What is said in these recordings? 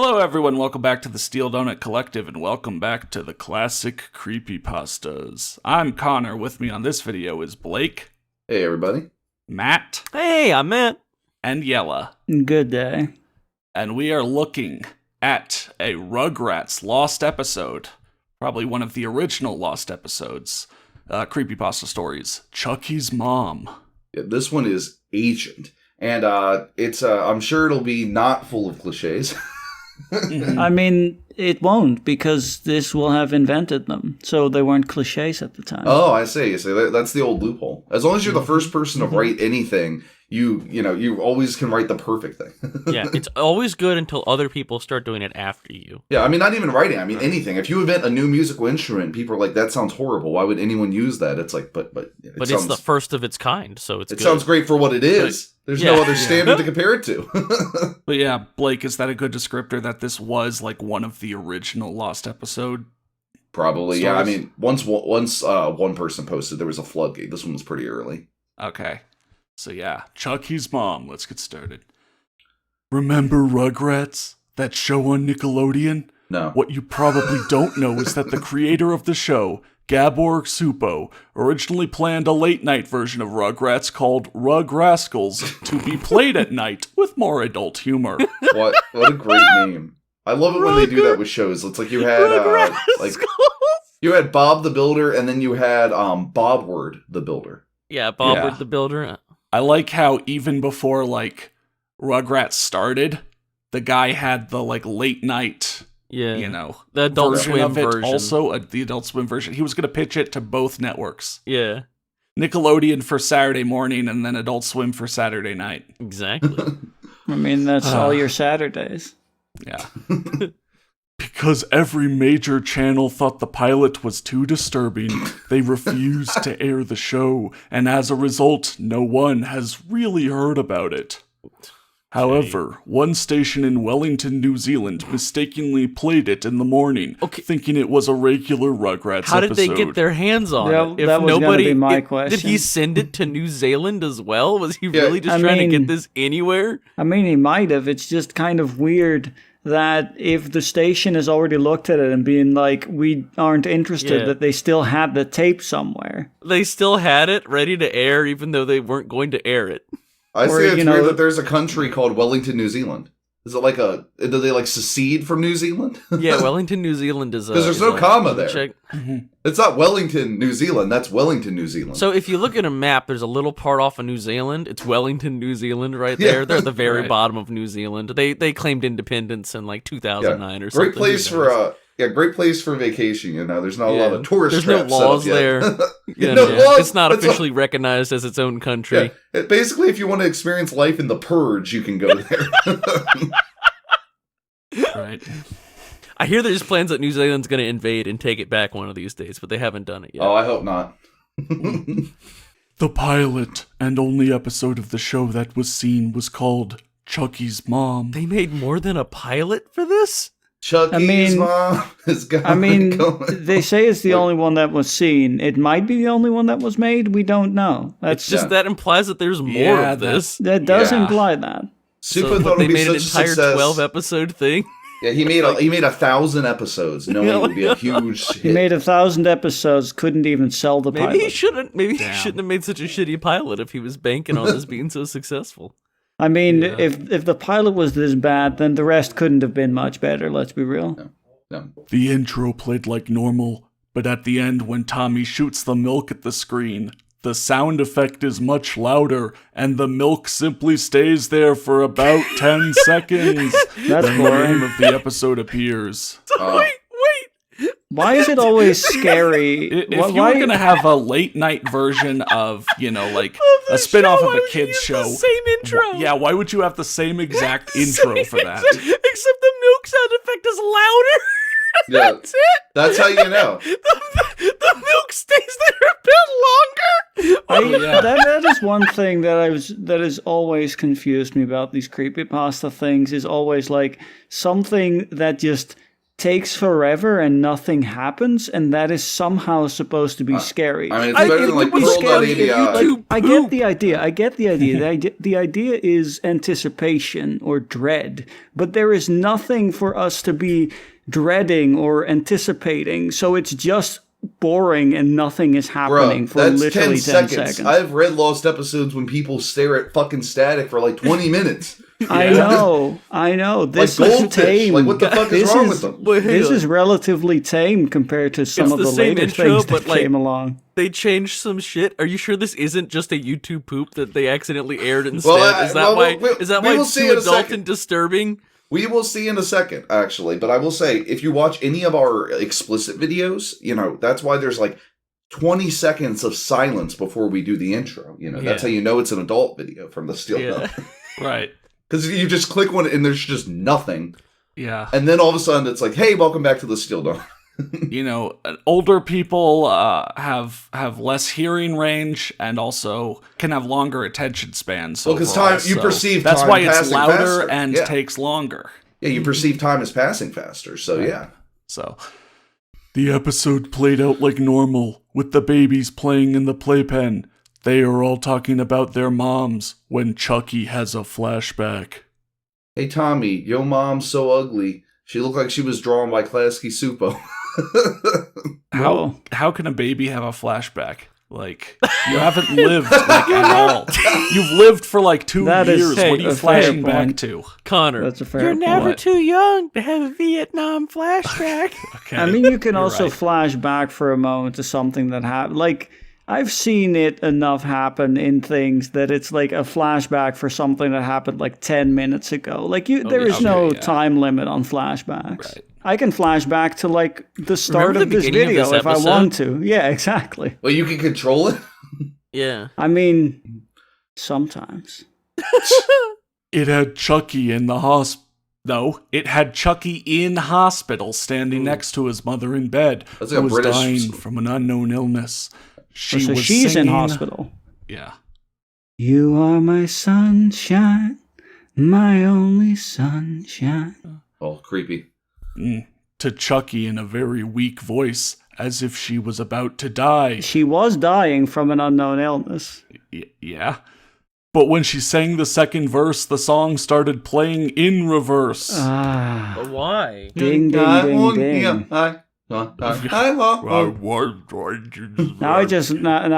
Hello everyone, welcome back to the Steel Donut Collective, and welcome back to the classic Creepypastas. I'm Connor, with me on this video is Blake. Hey everybody. Matt. Hey, I'm Matt. And Yella. Good day. And we are looking at a Rugrats lost episode, probably one of the original lost episodes, Creepypasta stories, Chuckie's Mom. Yeah, this one is ancient, and it's I'm sure it'll be not full of cliches. I mean, it won't, because this will have invented them, so they weren't cliches at the time. Oh, I see. That's the old loophole. As long as you're the first person to write anything, you always can write the perfect thing. Yeah, it's always good until other people start doing it after you. Yeah, I mean, not even writing. I mean, anything. If you invent a new musical instrument, people are like, "That sounds horrible. Why would anyone use that?" It's like, but it's the first of its kind, so it's. It good. sounds great for what it is. There's no other standard to compare it to. But yeah, Blake, is that a good descriptor that this was like one of the original lost episode? Probably, stories? yeah. I mean, once one person posted, there was a floodgate. This one was pretty early. Okay. So yeah, Chuckie's Mom. Let's get started. Remember Rugrats? That show on Nickelodeon? No. What you probably don't know is that the creator of the show, Gabor Supo, originally planned a late-night version of Rugrats called Rug Rascals to be played at night with more adult humor. What a great name. I love it when they do that with shows. It's like you had you had Bob the Builder, and then you had Bobward the Builder. Yeah, Bobward the Builder. I like how even before like Rugrats started, the guy had the like late night, the Adult Swim version. Also, the Adult Swim version. He was going to pitch it to both networks. Yeah. Nickelodeon for Saturday morning, and then Adult Swim for Saturday night. Exactly. I mean, that's all your Saturdays. Yeah. Because every major channel thought the pilot was too disturbing, they refused to air the show, and as a result, no one has really heard about it. However, one station in Wellington, New Zealand mistakenly played it in the morning, thinking it was a regular Rugrats episode. How did they get their hands on it? That was going to be my question. Did he send it to New Zealand as well? Was he really just trying to get this anywhere? I mean, he might have. It's just kind of weird that if the station has already looked at it and been like, we aren't interested, that they still had the tape somewhere. They still had it ready to air, even though they weren't going to air it. I see it's weird that there's a country called Wellington, New Zealand. Is it like did they like secede from New Zealand? Yeah, Wellington, New Zealand is because there's no comma there. It's not Wellington, New Zealand. That's Wellington, New Zealand. So if you look at a map, there's a little part off of New Zealand. It's Wellington, New Zealand, right there. They're at the very bottom of New Zealand. They claimed independence in like 2009 or something. Great place for vacation. There's not a lot of tourist traps. There's no laws there. Laws. It's not officially recognized as its own country. Yeah. Basically, if you want to experience life in the Purge, you can go there. Right. I hear there's plans that New Zealand's going to invade and take it back one of these days, but they haven't done it yet. Oh, I hope not. The pilot and only episode of the show that was seen was called Chuckie's Mom. They made more than a pilot for this? Chuckie's Mom is going. They say it's the only one that was seen. It might be the only one that was made. We don't know. It's just that implies that there's more of this. That does imply that. Super thought they made an entire 12-episode thing. Yeah, he made 1,000 episodes, knowing it would be a huge hit. He made 1,000 episodes, couldn't even sell the pilot. Maybe he shouldn't have made such a shitty pilot if he was banking on this being so successful. I mean, if the pilot was this bad, then the rest couldn't have been much better, let's be real. No. The intro played like normal, but at the end when Tommy shoots the milk at the screen, the sound effect is much louder, and the milk simply stays there for about 10 seconds. That's the name of the episode appears. Wait. Why is it always scary? If you were going to have a late-night version of, a spin-off of a kid's show. The same intro. Why would you have the same exact intro for that? Except the milk sound effect is louder. Yeah, That's it. That's how you know. The milk stays there a bit longer. That is one thing that has always confused me about these creepypasta things. Is always like something that just takes forever and nothing happens, and that is somehow supposed to be scary. I mean, it's better than like Pearl.ADI. I get the idea. The idea is anticipation or dread, but there is nothing for us to be dreading or anticipating, so it's just boring and nothing is happening for literally 10 seconds. I've read lost episodes when people stare at fucking static for like 20 minutes. I know. This like is tame. Like, what the fuck is wrong with them? This is relatively tame compared to some of the later things that came along. They changed some shit. Are you sure this isn't just a YouTube poop that they accidentally aired instead? Is that why it's too adult and disturbing? We will see in a second, actually. But I will say, if you watch any of our explicit videos, that's why there's like 20 seconds of silence before we do the intro. That's how you know it's an adult video from the Steel Dome. Right. Because you just click one and there's just nothing. Yeah. And then all of a sudden it's like, hey, welcome back to the Steel Dome. Older people have less hearing range and also can have longer attention spans. Well, because perceive that's time why it's passing louder faster. and takes longer. Yeah, you perceive time as passing faster. So yeah. So the episode played out like normal with the babies playing in the playpen. They are all talking about their moms when Chuckie has a flashback. Hey Tommy, your mom's so ugly. She looked like she was drawn by Klasky Supo. How can a baby have a flashback? Like, you haven't lived like at all. You've lived for like 2 years. What are you flashing back to? Connor, that's a fair you're point. never too young to have a Vietnam flashback. Okay. I mean, you can also flash back for a moment to something that happened. Like, I've seen it enough happen in things that it's like a flashback for something that happened like 10 minutes ago. Like, there is no time limit on flashbacks. Right. I can flash back to like the start of this video if I want to. Yeah, exactly. Well, you can control it? Yeah. I mean, sometimes. It had Chuckie in the hospital. No, it had Chuckie in hospital standing next to his mother in bed who was dying from an unknown illness. She's singing, in hospital. Yeah. You are my sunshine, my only sunshine. Oh, creepy. To Chuckie in a very weak voice, as if she was about to die. She was dying from an unknown illness. Yeah. But when she sang the second verse, the song started playing in reverse. But why? Ding, ding, ding, ding. Now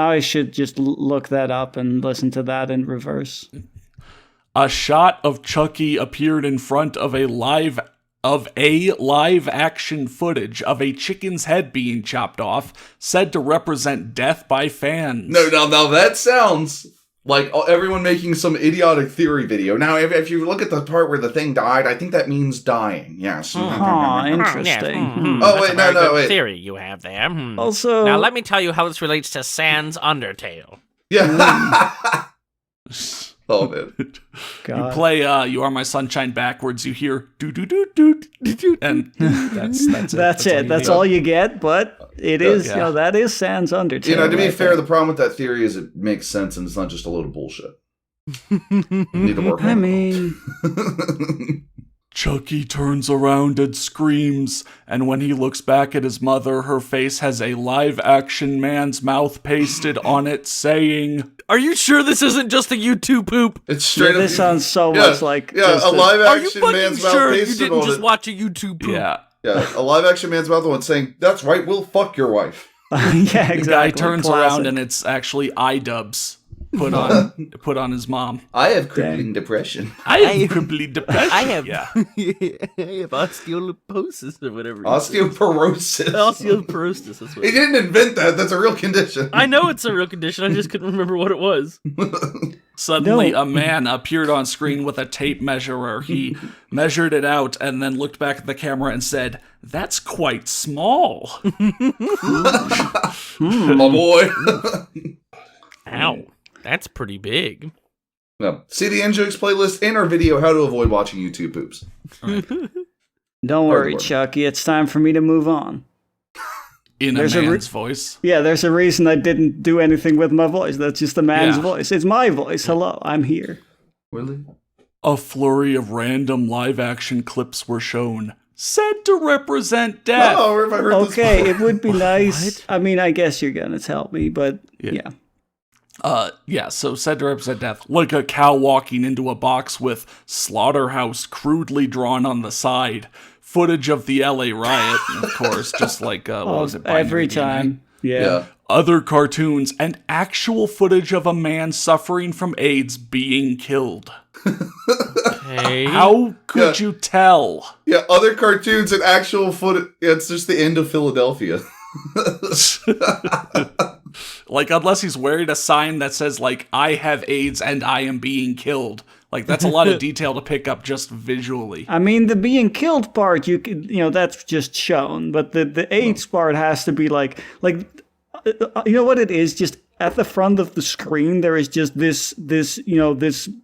I should just look that up and listen to that in reverse. A shot of Chuckie appeared in front of a live action footage of a chicken's head being chopped off, said to represent death by fans. Now that sounds like everyone making some idiotic theory video. Now, if you look at the part where the thing died, I think that means dying. Yes. Interesting. Oh, wait, no. Theory you have there. Also, now let me tell you how this relates to Sans Undertale. Yeah. Oh, man. God. You play You Are My Sunshine backwards, you hear do, and that's it. That's all you get, but it is, that is Sans Undertale. To be fair, the problem with that theory is it makes sense and it's not just a load of bullshit. You need to work on it. Chuckie turns around and screams, and when he looks back at his mother, her face has a live-action man's mouth pasted on it, saying, "Are you sure this isn't just a YouTube poop?" It's straight up. This sounds so much like a live-action man's mouth pasted on it. Are you fucking sure you didn't just watch a YouTube poop? Yeah, a live-action man's mouth on saying, "That's right, we'll fuck your wife." Yeah, exactly. The guy turns around and it's actually iDubbbz put on his mom. I have crippling depression. I have crippling depression. I have osteoporosis or whatever. Osteoporosis. Osteoporosis. That's what he didn't invent that. That's a real condition. I know it's a real condition. I just couldn't remember what it was. Suddenly, a man appeared on screen with a tape measurer. He measured it out and then looked back at the camera and said, "That's quite small." My boy. Ow. That's pretty big. No. See the NJOKes playlist in our video, How to Avoid Watching YouTube Poops. Right. Don't worry, Chuckie. It's time for me to move on. In a man's voice. Yeah, there's a reason I didn't do anything with my voice. That's just a man's voice. It's my voice. Hello, I'm here. Really? A flurry of random live-action clips were shown. said to represent death. No, or if I heard Okay, this it would be nice. What? I mean, I guess you're gonna tell me, but yeah. So said to represent death, like a cow walking into a box with slaughterhouse crudely drawn on the side. Footage of the LA riot, of course, just like, what was it? Every Binary DNA. time. Yeah. Other cartoons, and actual footage of a man suffering from AIDS being killed. Hey. How could you tell? Yeah, other cartoons and actual footage. Yeah, it's just the end of Philadelphia. Like, unless he's wearing a sign that says, like, I have AIDS and I am being killed. Like, that's a lot of detail to pick up just visually. I mean, the being killed part, that's just shown, but the AIDS part has to be like, you know what it is? Just at the front of the screen, there is just this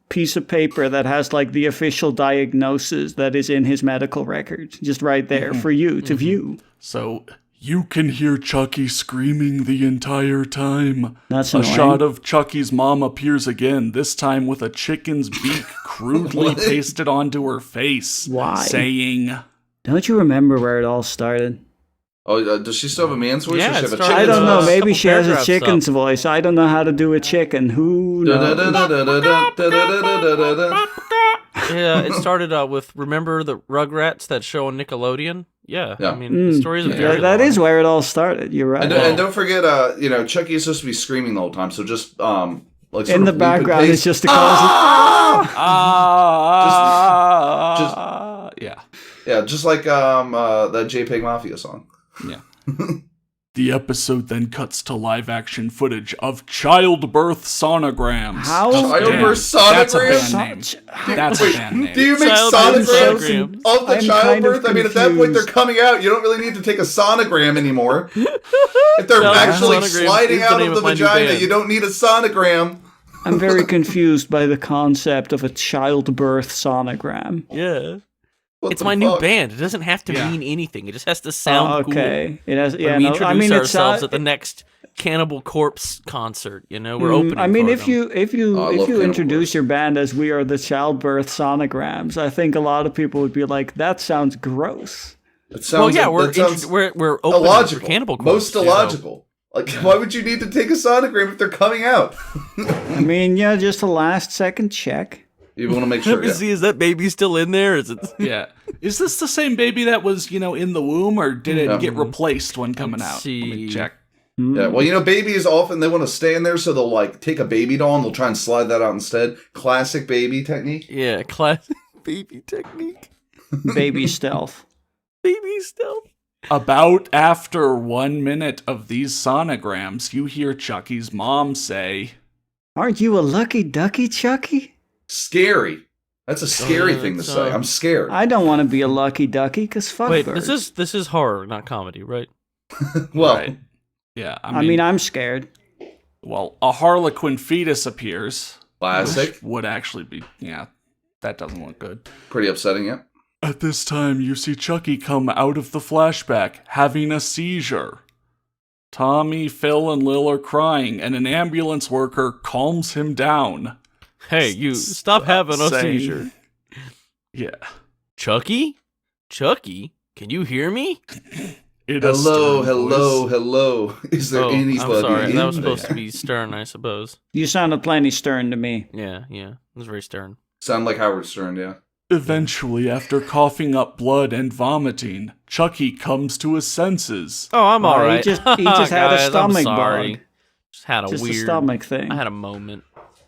piece of paper that has like the official diagnosis that is in his medical records, just right there for you to view. So you can hear Chuckie screaming the entire time. That's a annoying. shot of Chuckie's mom appears again, this time with a chicken's beak crudely pasted onto her face. Why? Saying, Don't you remember where it all started? Oh, does she still have a man's voice? Yeah, or she it have a started- I don't know. a Maybe couple she has a paragraphs chicken's voice. I don't know how to do a chicken. Who knows? Yeah, it started with, remember the Rugrats, that show on Nickelodeon? Yeah. Yeah. I mean, the stories are Yeah, very that long. is where it all started. You're right. And don't forget, Chucky is supposed to be screaming the whole time, so just like sort In of the loop background, and it's paste. just the cause. yeah. Yeah, just like that JPEG Mafia song. Yeah. The episode then cuts to live-action footage of childbirth sonograms. How? Childbirth That's a sonograms? band name. That's a band name. Do you make Childbirth sonograms sonograms. of the I'm kind childbirth? of I mean, at that point, they're confused. coming out. You don't really need to take a sonogram anymore. If they're actually Sonograms sliding is the out name of the of my new vagina, band. you don't need a sonogram. I'm very confused by the concept of a childbirth sonogram. Yeah. What It's the my new fuck? band. It doesn't have to Yeah. mean anything. It just has to sound cool. Okay. It has. When Yeah. we No, introduce I mean, ourselves it's at the next Cannibal Corpse concert, we're opening. I mean, for if them. you I love Cannibal introduce Corpse. your band as we are the childbirth sonograms, I think a lot of people would be like, "That sounds gross." It sounds we're that sounds we're opening illogical. for Cannibal Corpse. Most illogical. Like, why would you need to take a sonogram if they're coming out? I mean, yeah, just a last second check. You want to make Let sure. me Yeah. see, is that baby still in there? Is it? Yeah. Is this the same baby that was, in the womb, or did it get replaced when coming out? Let me see. check. Yeah, well, babies often, they want to stay in there, so they'll, like, take a baby doll and they'll try and slide that out instead. Classic baby technique. Yeah, classic baby technique. Baby stealth. Baby stealth. About after 1 minute of these sonograms, you hear Chuckie's mom say, Aren't you a lucky ducky, Chucky? Scary. That's a scary yeah, thing to that's, say. I'm scared. I don't want to be a lucky ducky, cause fuck Wait, birds. this is horror, not comedy, right? Well, right. Yeah, I mean, I'm scared. well, a harlequin fetus appears. classic. Which would actually be, that doesn't look good. Pretty upsetting, yeah. At this time, you see Chuckie come out of the flashback, having a seizure. Tommy, Phil, and Lil are crying, and an ambulance worker calms him down. Hey, you stop having a saying- seizure. Yeah. Chucky? Chucky? Can you hear me? In a Hello, stern hello, voice. hello. Is there Oh, anybody I'm sorry. That was in supposed there? to be stern, I suppose. You sounded plenty stern to me. Yeah. It was very stern. Sound like Howard Stern, yeah. Eventually, after coughing up blood and vomiting, Chuckie comes to his senses. Oh, I'm Oh, all he right. just- he just had a Guys, I'm stomach sorry. bug. Just had a Just weird a stomach thing. I had a moment.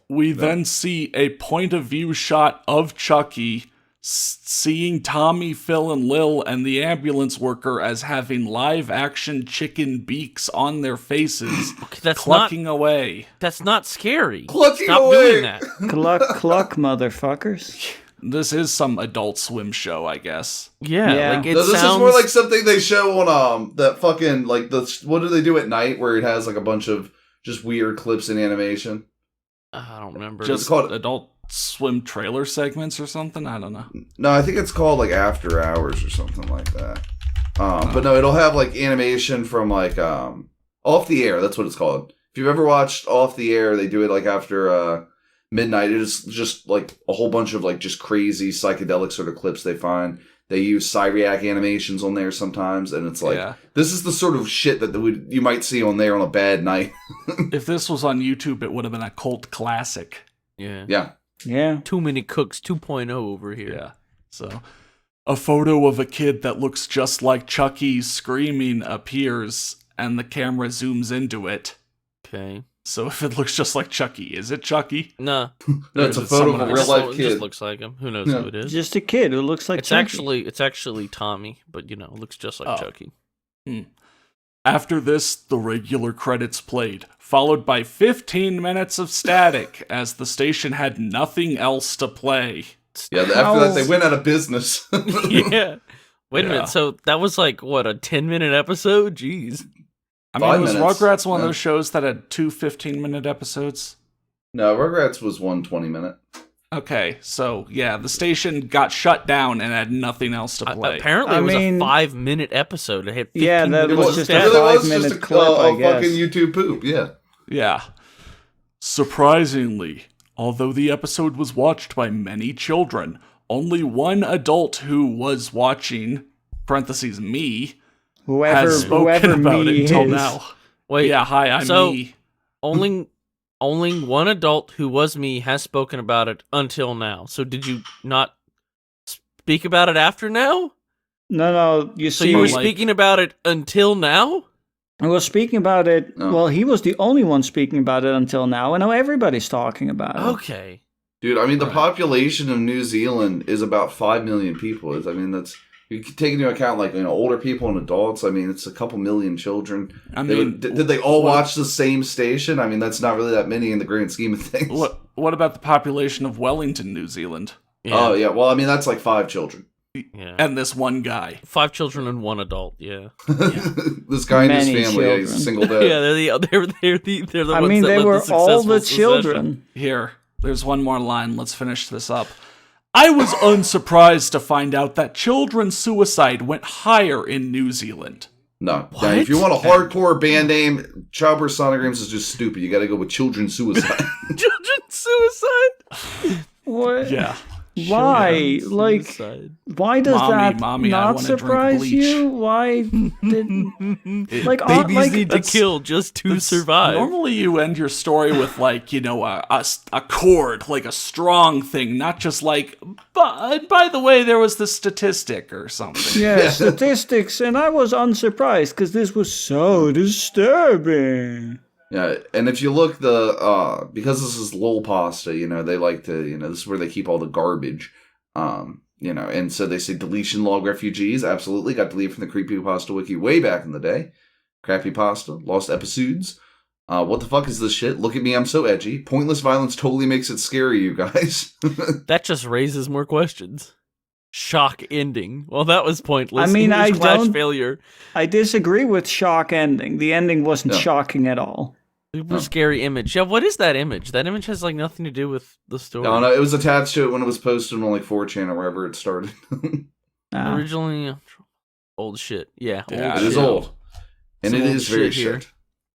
We then see a point of view shot of Chuckie seeing Tommy, Phil, and Lil and the ambulance worker as having live action chicken beaks on their faces, Okay, that's clucking away. not scary. Clucking Stop away. doing that. Cluck, cluck, motherfuckers. This is some Adult Swim show, I guess. Yeah, Yeah. like it No, this sounds is more like something they show on that fucking like what do they do at night where it has like a bunch of just weird clips in animation. I don't remember. Just called- Adult Swim trailer segments or something? I don't know. No, I think it's called like After Hours or something like that. But no, it'll have like animation from like Off the Air. That's what it's called. If you've ever watched Off the Air, they do it like after midnight. It is just like a whole bunch of like just crazy psychedelic sort of clips they find. They use Cyriac animations on there sometimes, and it's like, this is the sort of shit that you might see on there on a bad night. If this was on YouTube, it would have been a cult classic. Yeah. Too Many Cooks 2.0 over here. Yeah. So, a photo of a kid that looks just like Chuckie screaming appears, and the camera zooms into it. Okay. So if it looks just like Chuckie, is it Chuckie? No. No, it's a photo of a real life kid. It just looks like him. Who knows who it is? Just a kid who looks like Chuckie. It's actually Tommy, but it looks just like Chuckie. After this, the regular credits played, followed by 15 minutes of static, as the station had nothing else to play. Yeah, after that, they went out of business. Yeah. Wait a minute, so that was like, what, a 10-minute episode? Jeez. I mean, was Rugrats one of those shows that had 2 15-minute episodes? No, Rugrats was 1 20-minute. Okay, so yeah, the station got shut down and had nothing else to play. Apparently, it was a 5-minute episode. It had 15 that minutes. was just a 5-minute clip, I guess. Fucking YouTube poop, Yeah. Surprisingly, although the episode was watched by many children, only one adult who was watching, parentheses me, has spoken about it until now. Wait, hi, I'm me. Only one adult who was me has spoken about it until now. So did you not speak about it after now? No, So you were speaking about it until now? I was speaking about it. Oh. Well, he was the only one speaking about it until now, and now everybody's talking about it. Okay. Dude, I mean, the population of New Zealand is about 5 million people. I mean, that's... You take into account, older people and adults. I mean, it's a couple million children. I mean, did they all watch the same station? I mean, that's not really that many in the grand scheme of things. What about the population of Wellington, New Zealand? Yeah. Oh, yeah. Well, I mean, that's like 5 children. Yeah. And this one guy. 5 children and 1 adult, This guy and his family, he's a single dad. Yeah, they're the ones I mean, they were all the children. Here, there's one more line. Let's finish this up. I was unsurprised to find out that children's suicide went higher in New Zealand. No. Now, if you want a hardcore band name, Childbirth Sonograms is just stupid. You gotta go with children's suicide. Children's suicide? What? Yeah. Why? Why does that not surprise you? Why did babies need to kill just to survive? Normally, you end your story with a chord, like a strong thing, not just but by the way, there was this statistic or something. Yeah, statistics, and I was unsurprised because this was so disturbing. Yeah, and if you look because this is lol pasta, they like to, this is where they keep all the garbage, and so they say deletion log refugees, absolutely, got deleted from the Creepypasta wiki way back in the day. Crappy pasta, lost episodes. What the fuck is this shit? Look at me, I'm so edgy. Pointless violence totally makes it scary, you guys. That just raises more questions. Shock ending. Well, that was pointless. I mean, failure. I disagree with shock ending. The ending wasn't shocking at all. Super scary image. Yeah, what is that image? That image has nothing to do with the story. No, it was attached to it when it was posted on 4chan or wherever it started. Originally, old shit. Yeah, it is old. And it is very shit.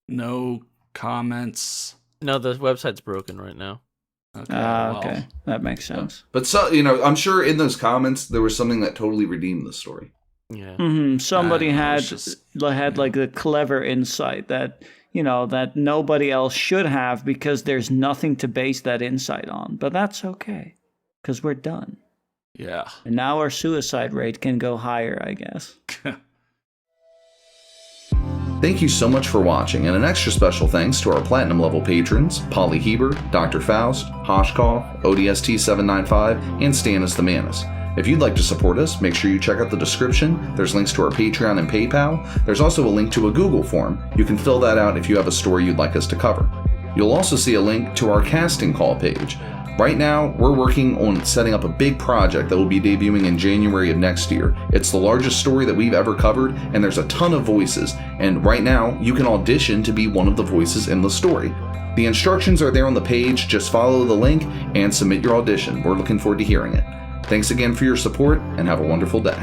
No comments. No, the website's broken right now. Okay, okay. That makes sense. But I'm sure in those comments there was something that totally redeemed the story. Yeah. Mm-hmm. Somebody had the clever insight that that nobody else should have because there's nothing to base that insight on. But that's okay, because we're done. Yeah. And now our suicide rate can go higher, I guess. Thank you so much for watching, and an extra special thanks to our Platinum level patrons, Polly Heber, Dr. Faust, Hoshkoff, ODST795, and Stannis the Manus. If you'd like to support us, make sure you check out the description. There's links to our Patreon and PayPal. There's also a link to a Google form. You can fill that out if you have a story you'd like us to cover. You'll also see a link to our casting call page. Right now, we're working on setting up a big project that will be debuting in January of next year. It's the largest story that we've ever covered, and there's a ton of voices. And right now, you can audition to be one of the voices in the story. The instructions are there on the page. Just follow the link and submit your audition. We're looking forward to hearing it. Thanks again for your support, and have a wonderful day.